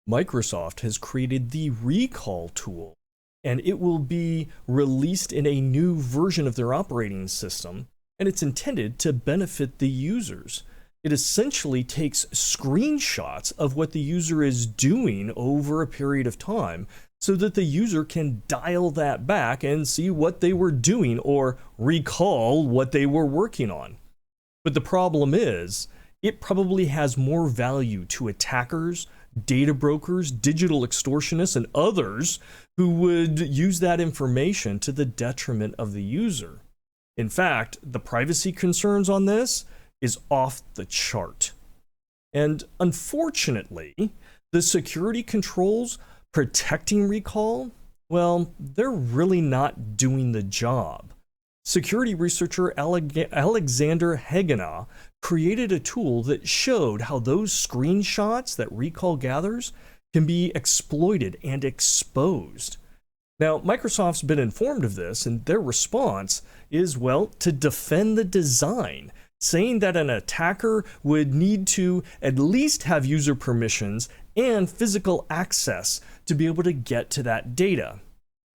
Microsoft has created the recall tool, and it will be released in a new version of their operating system, and it's intended to benefit the users. It essentially takes screenshots of what the user is doing over a period of time so that the user can dial that back and see what they were doing or recall what they were working on. But the problem is, it probably has more value to attackers, data brokers, digital extortionists, and others who would use that information to the detriment of the user. In fact, the privacy concerns on this is off the chart. And unfortunately, the security controls protecting recall, well, they're really not doing the job. Security researcher Alexander Hagenaw created a tool that showed how those screenshots that recall gathers can be exploited and exposed. Now, Microsoft's been informed of this, and their response is, well, to defend the design, saying that an attacker would need to at least have user permissions and physical access to be able to get to that data.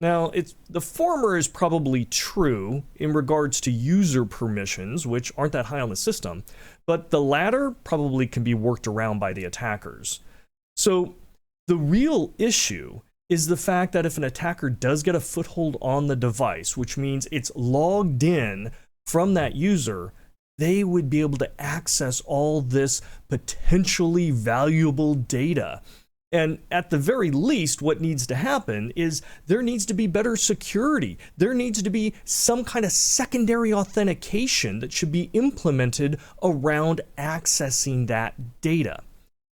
Now, the former is probably true in regards to user permissions, which aren't that high on the system, but the latter probably can be worked around by the attackers. So the real issue is the fact that if an attacker does get a foothold on the device, which means it's logged in from that user, they would be able to access all this potentially valuable data. And at the very least, what needs to happen is there needs to be better security. There needs to be some kind of secondary authentication that should be implemented around accessing that data.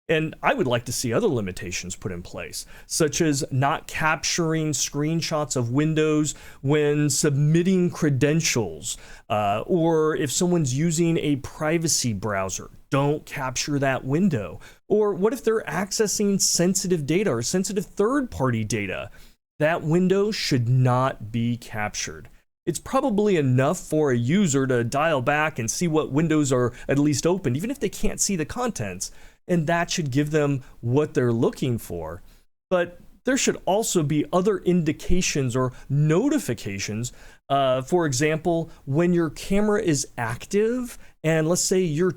And I would like to see other limitations put in place, such as not capturing screenshots of windows when submitting credentials, or if someone's using a privacy browser, don't capture that window. Or what if they're accessing sensitive data or sensitive third-party data? That window should not be captured. It's probably enough for a user to dial back and see what windows are at least open, even if they can't see the contents. And that should give them what they're looking for. But there should also be other indications or notifications. For example, when your camera is active, and let's say you're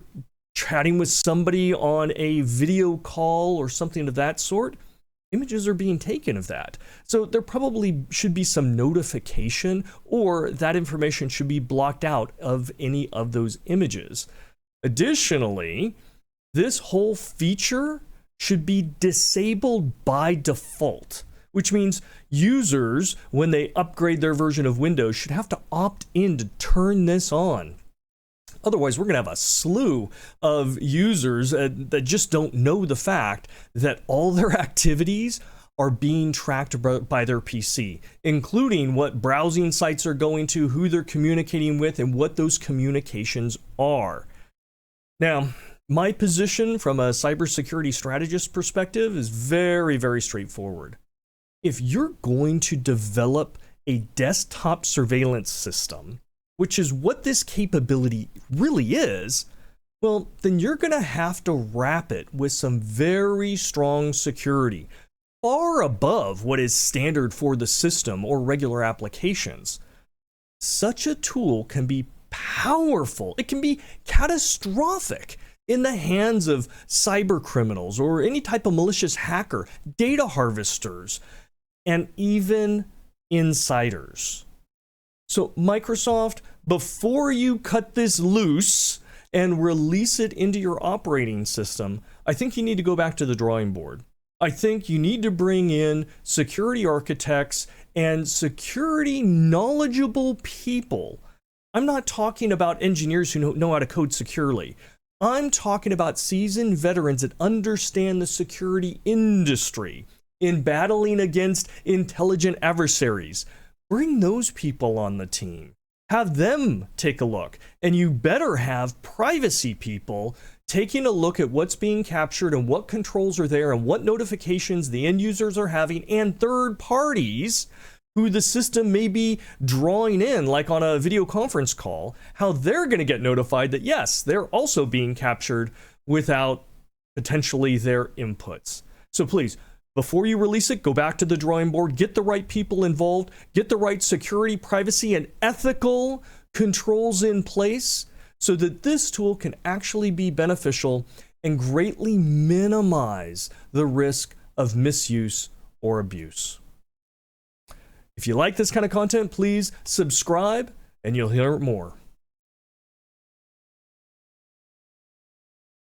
chatting with somebody on a video call or something of that sort, images are being taken of that. So there probably should be some notification, or that information should be blocked out of any of those images. Additionally, this whole feature should be disabled by default, which means users, when they upgrade their version of Windows, should have to opt in to turn this on. Otherwise, we're going to have a slew of users that just don't know the fact that all their activities are being tracked by their PC, including what browsing sites are going to, who they're communicating with, and what those communications are. Now, my position from a cybersecurity strategist perspective is very, very straightforward. If you're going to develop a desktop surveillance system, which is what this capability really is, well, then you're going to have to wrap it with some very strong security, far above what is standard for the system or regular applications. Such a tool can be powerful. It can be catastrophic in the hands of cybercriminals or any type of malicious hacker, data harvesters, and even insiders. So Microsoft, before you cut this loose and release it into your operating system, I think you need to go back to the drawing board. I think you need to bring in security architects and security knowledgeable people. I'm not talking about engineers who know how to code securely. I'm talking about seasoned veterans that understand the security industry in battling against intelligent adversaries. Bring those people on the team. Have them take a look. And you better have privacy people taking a look at what's being captured and what controls are there and what notifications the end users are having, and third parties who the system may be drawing in, like on a video conference call, how they're going to get notified that, yes, they're also being captured without potentially their inputs. So please, before you release it, go back to the drawing board, get the right people involved, get the right security, privacy, and ethical controls in place so that this tool can actually be beneficial and greatly minimize the risk of misuse or abuse. If you like this kind of content, please subscribe and you'll hear more.